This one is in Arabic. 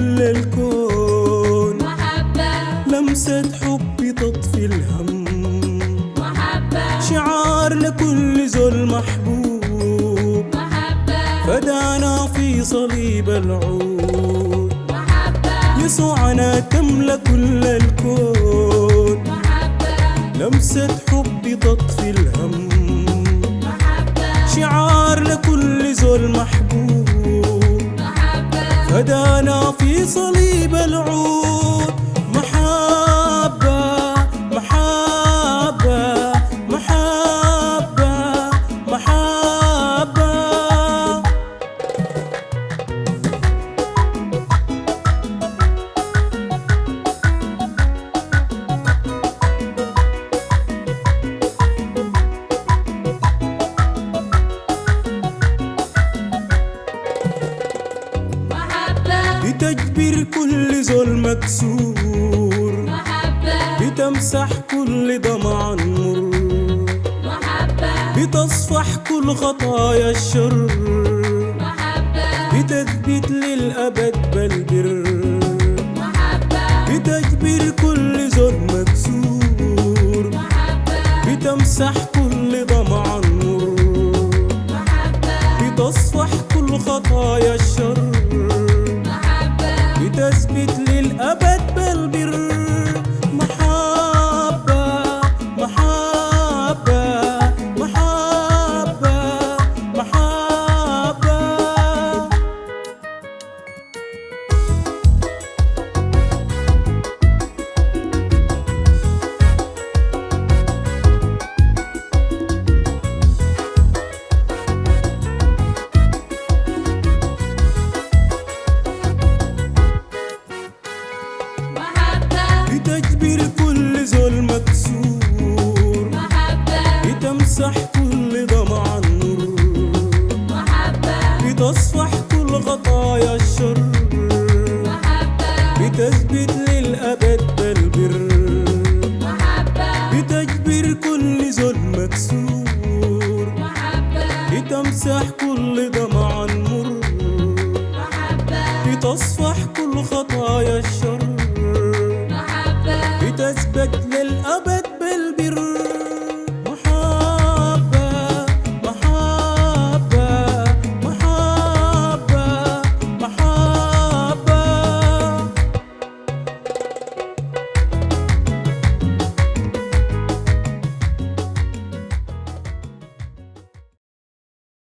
كل الكون، محبة لمسة حب تطفي الهم، محبة شعار لكل زول محبوب، محبة فدانا في صليب العود، محبة يسوعنا تملى كل الكون، محبة لمسة حب تطفي الهم، محبة شعار لكل زول محبوب، محبة فدانا في صليب العود. محبة محبة محبة محبة. بتجبر كل زول مكسور، محبة بتمسح كل دمع مر، محبة بتصفح كل خطايا الشر، محبة بتثبت للأبد بالبر، محبة بتجبر كل زول مكسور، محبة بتمسح كل دمع مر، محبة بتصفح كل خطايا الشر، بتثبت للأبد بالبر. محبة محبة محبة محبة. بتجبر كل زول مكسور، محبة بتمسح كل دمع نور، محبة بتصفح كل خطايا الشر، محبة بتثبت للأبد بالبر، محبة بتجبر كل زول مكسور، محبة بتمسح كل دمع مر، محبة بتصفح كل خطايا الشر،